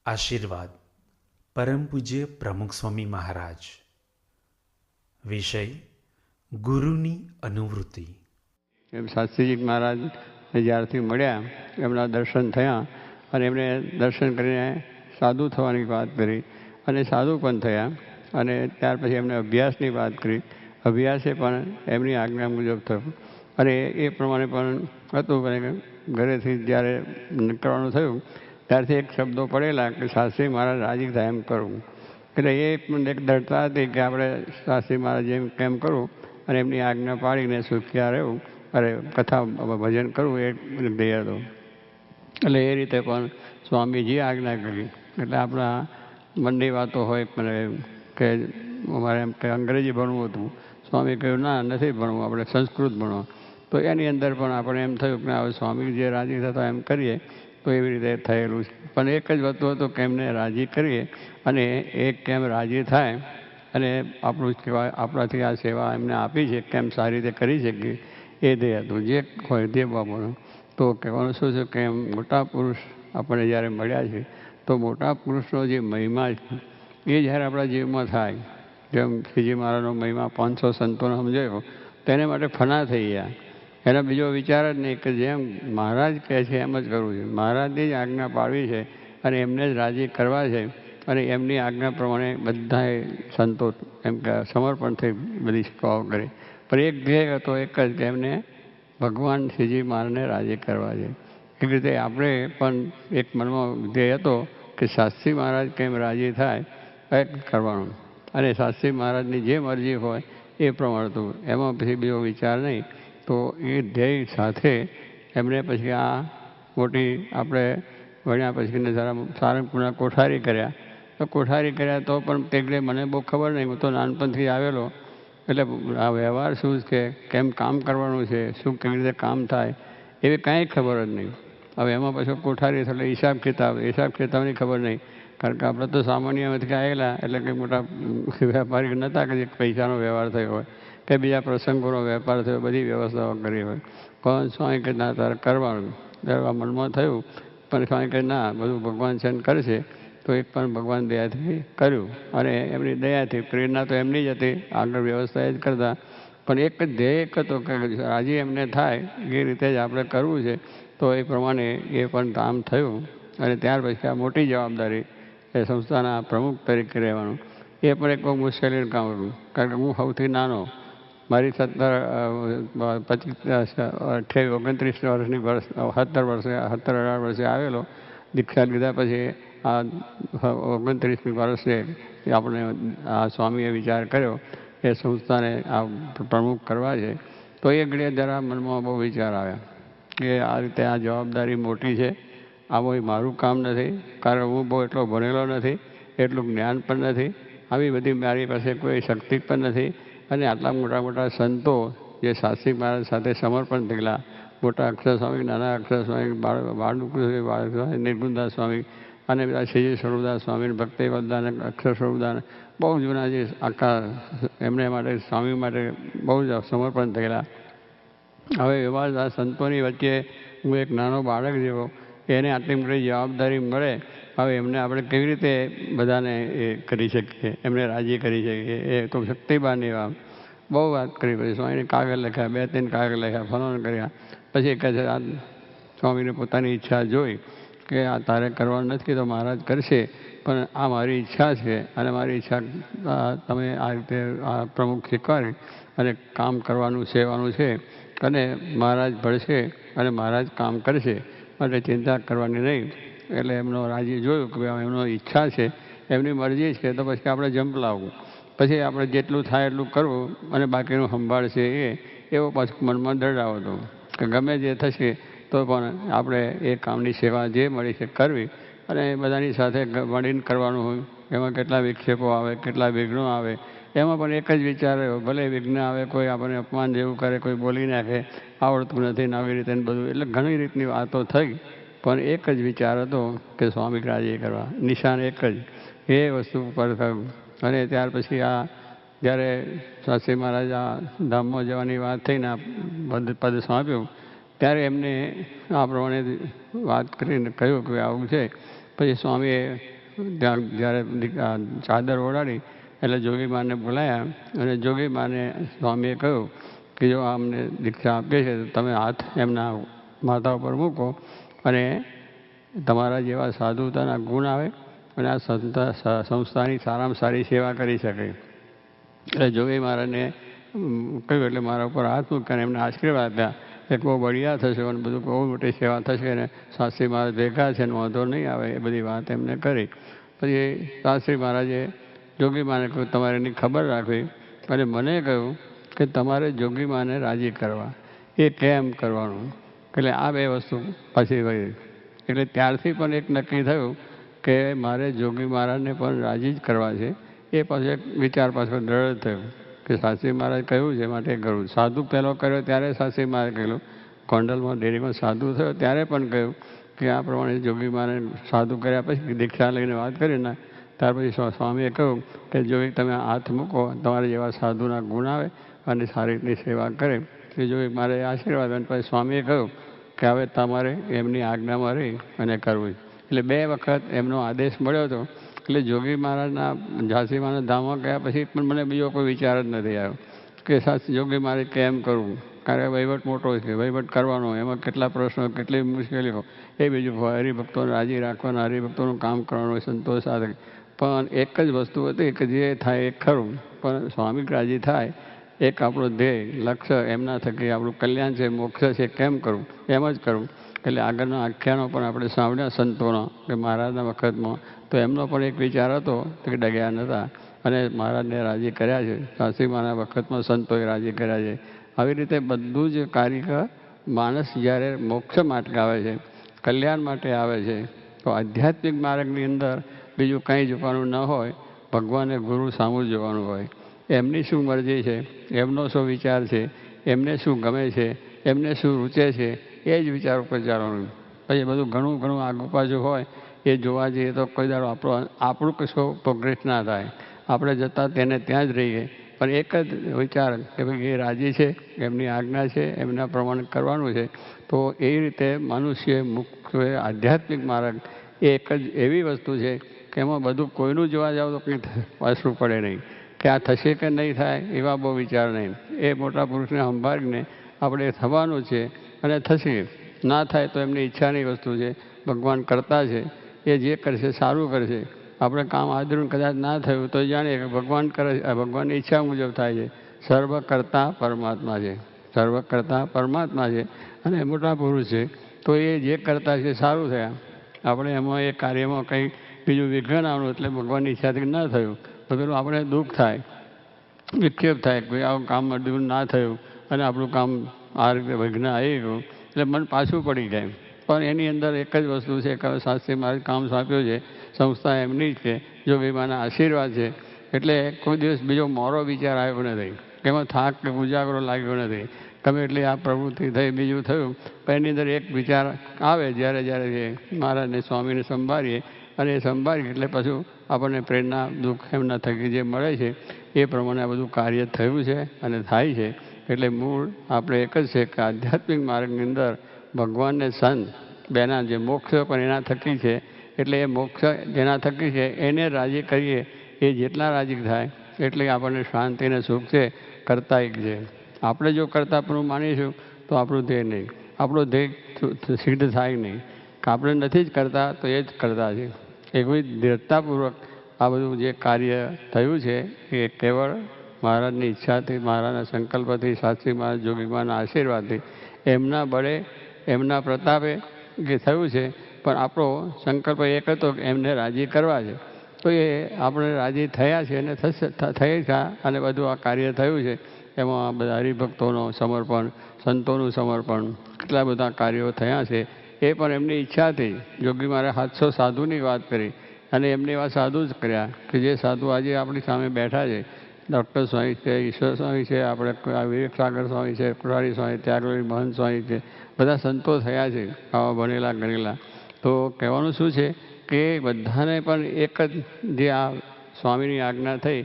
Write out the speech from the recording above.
આશીર્વાદ પરમ પૂજ્ય પ્રમુખ સ્વામી મહારાજ. વિષય ગુરુની અનુવૃત્તિ. એમ શાસ્ત્રીજી મહારાજ જ્યારથી મળ્યા એમના દર્શન થયા અને એમણે દર્શન કરીને સાધુ થવાની વાત કરી અને સાધુ પણ થયા. અને ત્યાર પછી એમને અભ્યાસની વાત કરી. અભ્યાસે પણ એમની આજ્ઞા મુજબ થયો અને એ પ્રમાણે પણ હતું. ઘરેથી જ્યારે નીકળવાનું થયું ત્યારથી એક શબ્દો પડેલા કે શાસ્ત્રી મહારાજ રાજી થાય એમ કરવું. એટલે એ પણ એક દળતા હતી કે આપણે શાસ્ત્રી મહારાજ એમ કેમ કરવું અને એમની આજ્ઞા પાડીને સુખ્યા રહેવું અરે કથા ભજન કરવું એ ધ્યેય હતો. એટલે એ રીતે પણ સ્વામીજીએ આજ્ઞા કરી. એટલે આપણા મનની વાતો હોય પણ કે અમારે એમ કે અંગ્રેજી ભણવું હતું. સ્વામી કહ્યું ના નથી ભણવું, આપણે સંસ્કૃત ભણો. તો એની અંદર પણ આપણે એમ થયું કે હવે સ્વામી જે રાજી થતા એમ કરીએ તો એવી રીતે થયેલું છે. પણ એક જ વસ્તુ હતું કે એમને રાજી કરીએ અને એ કેમ રાજી થાય અને આપણું કહેવાય આપણાથી આ સેવા એમને આપી છે કેમ સારી રીતે કરી શકીએ એ ધ્યેય હતું. જે હોય તે બાબતનું તો કહેવાનું શું છે કે મોટા પુરુષ આપણને જ્યારે મળ્યા છે તો મોટા પુરુષનો જે મહિમા છે એ જ્યારે આપણા જીવમાં થાય, જેમ શ્રીજી મહારાજનો મહિમા 500 સંતોને સમજાયો તેને માટે ફના થઈ ગયા. એનો બીજો વિચાર જ નહીં કે જેમ મહારાજ કહે છે એમ જ કરવું છે. મહારાજની જ આજ્ઞા પાડવી છે અને એમને જ રાજી કરવા છે અને એમની આજ્ઞા પ્રમાણે બધાએ સંતો એમ કે સમર્પણથી બધી સેવાઓ કરી. પણ એક ધ્યેય હતો એક જ કે એમને ભગવાન શ્રીજી મહારાજને રાજી કરવા છે. એ રીતે આપણે પણ એક મનમાં ધ્યેય હતો કે શાસ્ત્રી મહારાજ કેમ રાજી થાય એ કરવાનું અને શાસ્ત્રી મહારાજની જે મરજી હોય એ પ્રમાણે હતું. એમાં પછી બીજો વિચાર નહીં. તો એ ધ્યેય સાથે એમણે પછી આ મોટી આપણે ભણ્યા પછી જરા સારંગપુરના કોઠારી કર્યા. તો કોઠારી કર્યા તો પણ તેગડે મને બહુ ખબર નહીં. હું તો નાનપણથી આવેલો એટલે આ વ્યવહાર શું છે, કેમ કામ કરવાનું છે, શું કેવી રીતે કામ થાય એવી કાંઈ ખબર જ નહીં. હવે એમાં પછી કોઠારી એટલે હિસાબ કિતાબની ખબર નહીં. કારણ કે આપણે તો સામાન્યમાંથી આવેલા એટલે કંઈ મોટા વેપારી નહોતા કે જે પૈસાનો વ્યવહાર થયો હોય કે બીજા પ્રસંગોનો વેપાર થયો, બધી વ્યવસ્થાઓ કરી હોય. પણ સ્વામી કે ના તારે કરવાનું. ત્યારે મનમાં થયું પણ સ્વામી કે ના બધું ભગવાન છે કરશે. તો એક પણ ભગવાન દયાથી કર્યું અને એમની દયાથી પ્રેરણા તો એમની જ હતી, આગળ વ્યવસ્થા એ જ કરતા. પણ એક જ ધ્યેય એક હતો કે રાજી એમને થાય એ રીતે જ આપણે કરવું છે. તો એ પ્રમાણે એ પણ કામ થયું અને ત્યાર પછી આ મોટી જવાબદારી એ સંસ્થાના પ્રમુખ તરીકે રહેવાનું એ પણ એક બહુ મુશ્કેલીનું કામ હતું. કારણ કે હું સૌથી નાનો, મારી 29 વર્ષની 17-18 વર્ષે આવેલો. દીક્ષા લીધા પછી આ 29મી વર્ષે આપણે આ સ્વામીએ વિચાર કર્યો એ સંસ્થાને આ પ્રમુખ કરવા છે. તો એ ઘડીએ જરા મનમાં બહુ વિચાર આવ્યા કે આ રીતે આ જવાબદારી મોટી છે. આ કોઈ મારું કામ નથી. કારણ હું બહુ એટલો ભણેલો નથી, એટલું જ્ઞાન પણ નથી, આવી બધી મારી પાસે કોઈ શક્તિ પણ નથી. અને આટલા મોટા મોટા સંતો જે શાસ્ત્રી મહારાજ સાથે સમર્પણ થયેલા, મોટા અક્ષર સ્વામી, નાના અક્ષર સ્વામી, બાળસ્વામી, નિર્ગુણદાસ સ્વામી અને બધા શ્રીજી સ્વરૂપદાસ સ્વામી, ભક્તિ વરદાન, અક્ષર સ્વરૂપદાન, બહુ જૂના જે આખા એમને માટે સ્વામી માટે બહુ જ સમર્પણ થયેલા. હવે એવા આ સંતોની વચ્ચે હું એક નાનો બાળક જેવો, એને આટલી મોટી જવાબદારી મળે, હવે એમને આપણે કેવી રીતે બધાને એ કરી શકીએ, એમને રાજી કરી શકીએ. એ તો શક્તિબાની વાત બહુ વાત કરી. પછી સ્વામીને કાગળ લખ્યા, 2-3 કાગળ લખ્યા, ફલોન કર્યા. પછી કહે છે આ સ્વામીને પોતાની ઈચ્છા જોઈ કે આ તારે કરવાનું નથી તો મહારાજ કરશે, પણ આ મારી ઈચ્છા છે અને મારી ઈચ્છા તમે આ રીતે આ પ્રમુખ શીખવાડી અને કામ કરવાનું સેવાનું છે અને મહારાજ ભળશે અને મહારાજ કામ કરશે માટે ચિંતા કરવાની નહીં. એટલે એમનો રાજી જોયું કે ભાઈ એમનો ઈચ્છા છે, એમની મરજી છે, તો પછી આપણે ઝંપલાવવું, પછી આપણે જેટલું થાય એટલું કરવું અને બાકીનું સંભાળશે એવો પાછું મનમાં દરડાવ હતો કે ગમે જે થશે તો પણ આપણે એ કામની સેવા જે મળી છે કરવી અને બધાની સાથે મળીને કરવાનું હોય. એમાં કેટલા વિક્ષેપો આવે, કેટલા વિઘ્નો આવે, એમાં પણ એક જ વિચાર રહ્યો ભલે વિઘ્ન આવે, કોઈ આપણને અપમાન જેવું કરે, કોઈ બોલી નાખે, આવડતું નથી ને આવી રીતે બધું. એટલે ઘણી રીતની વાતો થઈ પણ એક જ વિચાર હતો કે સ્વામી રાજી કરવા, નિશાન એક જ એ વસ્તુ ઉપર થયું. અને ત્યાર પછી આ જ્યારે શાસ્ત્રી મહારાજ આ ધામમાં જવાની વાત થઈને પદ સોંપ્યું ત્યારે એમને આ પ્રમાણે વાત કરીને કહ્યું કે આવું છે. પછી સ્વામીએ ત્યાં જ્યારે ચાદર ઓઢાડી એટલે જોગીમાને બોલાયા અને જોગીમાને સ્વામીએ કહ્યું કે જો અમને દીક્ષા આપીએ છે તો તમે હાથ એમના માથા ઉપર મૂકો અને તમારા જેવા સાધુતાના ગુણ આવે અને આ સંસ્થાની સારામાં સારી સેવા કરી શકે. એટલે જોગી મહારાજને કહ્યું એટલે મારા ઉપર હાથ મૂક્યા એમને આશીર્વાદ આપ્યા એક બહુ બઢિયા થશે અને બધું બહુ મોટી સેવા થશે અને શાસ્ત્રી મહારાજ ભેગા છે ને વાંધો નહીં આવે એ બધી વાત એમને કરી. પછી શાસ્ત્રી મહારાજે જોગીમાને કહ્યું તમારે એની ખબર રાખવી અને મને કહ્યું કે તમારે જોગીમાને રાજી કરવા એ કેમ કરવાનું એટલે આ બે વસ્તુ પછી વહી. એટલે ત્યારથી પણ એક નક્કી થયું કે મારે જોગી મહારાજને પણ રાજી જ કરવા છે. એ પાછો એક વિચાર પાછો દ્રઢ થયો કે શાસ્ત્રી મહારાજ કહ્યું છે માટે કરવું. સાધુ પહેલો કર્યો ત્યારે શાસ્ત્રી મહારાજ કહેલું, ગોંડલમાં ડેરીમાં સાધુ થયો ત્યારે પણ કહ્યું કે આ પ્રમાણે જોગી મહારાજ સાધુ કર્યા પછી દીક્ષા લઈને વાત કરીને ત્યાર પછી સ્વામીએ કહ્યું કે જોગી તમે હાથ મૂકો તમારા જેવા સાધુના ગુણ આવે અને સારી રીતની સેવા કરે એ જોઈ મારે આશીર્વાદ. અને પછી સ્વામીએ કહ્યું કે હવે તમારે એમની આજ્ઞામાં રહી અને કરવું. એટલે 2 વખત એમનો આદેશ મળ્યો હતો. એટલે જોગી મહારાજના ઝાંસીમાના ધામમાં ગયા પછી પણ મને બીજો કોઈ વિચાર જ નથી આવ્યો કે જોગી મારે કેમ કરવું, કારણ કે વહીવટ મોટો છે, વહીવટ કરવાનો એમાં કેટલા પ્રશ્નો કેટલી મુશ્કેલીઓ એ બીજું હરિભક્તોને રાજી રાખવાના, હરિભક્તોનું કામ કરવાનું સંતોષ સાથે. પણ એક જ વસ્તુ હતી કે જે થાય એ ખરું પણ સ્વામી રાજી થાય એક આપણું ધ્યેય લક્ષ્ય એમના થકી આપણું કલ્યાણ છે, મોક્ષ છે, કેમ કરવું એમ જ કરવું. એટલે આગળના આખ્યાનો પણ આપણે સાંભળ્યા સંતોનો કે મહારાજના વખતમાં તો એમનો પણ એક વિચાર હતો કે ડગ્યા નહોતા અને મહારાજને રાજી કર્યા છે. શાસ્ત્રી મહારાજના વખતમાં સંતોએ રાજી કર્યા છે. આવી રીતે બધું જ કાર્ય માણસ જ્યારે મોક્ષ માટે આવે છે, કલ્યાણ માટે આવે છે તો આધ્યાત્મિક માર્ગની અંદર બીજું કંઈ જોવાનું ન હોય, ભગવાને ગુરુ સામું જોવાનું હોય. એમની શું મરજી છે, એમનો શું વિચાર છે, એમને શું ગમે છે, એમને શું રૂચે છે એ જ વિચાર ઉપર ચાલવાનું. પછી બધું ઘણું આગુ પાછું હોય એ જોવા જઈએ તો કોઈ દાડો આપણું કશું પ્રોગ્રેસ ના થાય. આપણે જતાં તેને ત્યાં જ રહીએ. પણ એક જ વિચાર કે ભાઈ એ રાજી છે, એમની આજ્ઞા છે, એમના પ્રમાણે કરવાનું છે. તો એ રીતે મનુષ્ય મુખ્ય આધ્યાત્મિક માર્ગ એ એક જ એવી વસ્તુ છે કે એમાં બધું કોઈનું જોવા જાવ તો કંઈ પાછું પડે નહીં કે આ થશે કે નહીં થાય એવા બહુ વિચાર નહીં. એ મોટા પુરુષને સંભાળીને આપણે થવાનું છે અને થશે. ના થાય તો એમની ઈચ્છાની વસ્તુ છે, ભગવાન કરતા છે, એ જે કરશે સારું કરશે. આપણે કામ આદરું કદાચ ના થયું તો જાણીએ કે ભગવાન કરે છે, ભગવાનની ઈચ્છા મુજબ થાય છે. સર્વ કરતા પરમાત્મા છે, સર્વ કરતા પરમાત્મા છે અને મોટા પુરુષ છે. તો એ જે કરતા છે સારું થયા. આપણે એમાં એ કાર્યમાં કંઈ બીજું વિઘ્ન આવવાનું એટલે ભગવાનની ઈચ્છાથી ના થયું તો પેલું આપણે દુઃખ થાય, વિક્ષેપ થાય કે આવું કામ અડધું ના થયું અને આપણું કામ આ રીતે વિઘ્ન આવી ગયું એટલે મન પાછું પડી જાય. પણ એની અંદર એક જ વસ્તુ છે કે શાસ્ત્રી મારે કામ સોંપ્યું છે, સંસ્થા એમની જ છે, જોગીમાના આશીર્વાદ છે. એટલે કોઈ દિવસ બીજો મોરો વિચાર આવ્યો નથી, એમાં થાક કે ઉજાગરો લાગ્યો નથી. ગમે એટલી આ પ્રવૃત્તિ થઈ બીજું થયું પણ એની અંદર એક વિચાર આવે જ્યારે મહારાજને સ્વામીને સંભાળીએ અને એ સંભાળીએ એટલે પાછું આપણને પ્રેરણા દુઃખ એમના થકી જે મળે છે એ પ્રમાણે આ બધું કાર્ય થયું છે અને થાય છે. એટલે મૂળ આપણે એક જ છે કે આધ્યાત્મિક માર્ગની અંદર ભગવાનને સંત બેના જે મોક્ષ પણ એના થકી છે. એટલે એ મોક્ષ જેના થકી છે એને રાજી કરીએ, એ જેટલા રાજી થાય એટલે આપણને શાંતિ અને સુખ છે, કરતા એક છે. આપણે જો કરતાપણું માનીશું તો આપણું ધ્યેય નહીં, આપણું ધ્યેય સિદ્ધ થાય નહીં. આપણે નથી જ કરતા તો એ જ કરતા છે. એવી દૃઢતાપૂર્વક આ બધું જે કાર્ય થયું છે એ કેવળ મહારાજની ઈચ્છાથી, મહારાજના સંકલ્પથી, શાસ્ત્રી મહારાજ જોગીમાના આશીર્વાદથી, એમના બળે એમના પ્રતાપે જે થયું છે. પણ આપણો સંકલ્પ એક હતો કે એમને રાજી કરવા છે તો એ આપણે રાજી થયા છે અને થઈ છે અને બધું આ કાર્ય થયું છે. એમાં બધા હરિભક્તોનો સમર્પણ, સંતોનું સમર્પણ, કેટલા બધા કાર્યો થયા છે. એ પણ એમની ઈચ્છાથી. જોગી મારે 700 સાધુની વાત કરી અને એમને એવા સાધુ જ કર્યા કે જે સાધુ આજે આપણી સામે બેઠા છે. ડૉક્ટર સ્વામી છે, ઈશ્વર સ્વામી છે, આપણે વિવેક સાગર સ્વામી છે, કુરારી સ્વામી, ત્યાગરાજ મહંત સ્વામી છે, બધા સંતો થયા છે આવા ભણેલા ગણેલા. તો કહેવાનું શું છે કે બધાને પણ એક જ જે આ સ્વામીની આજ્ઞા થઈ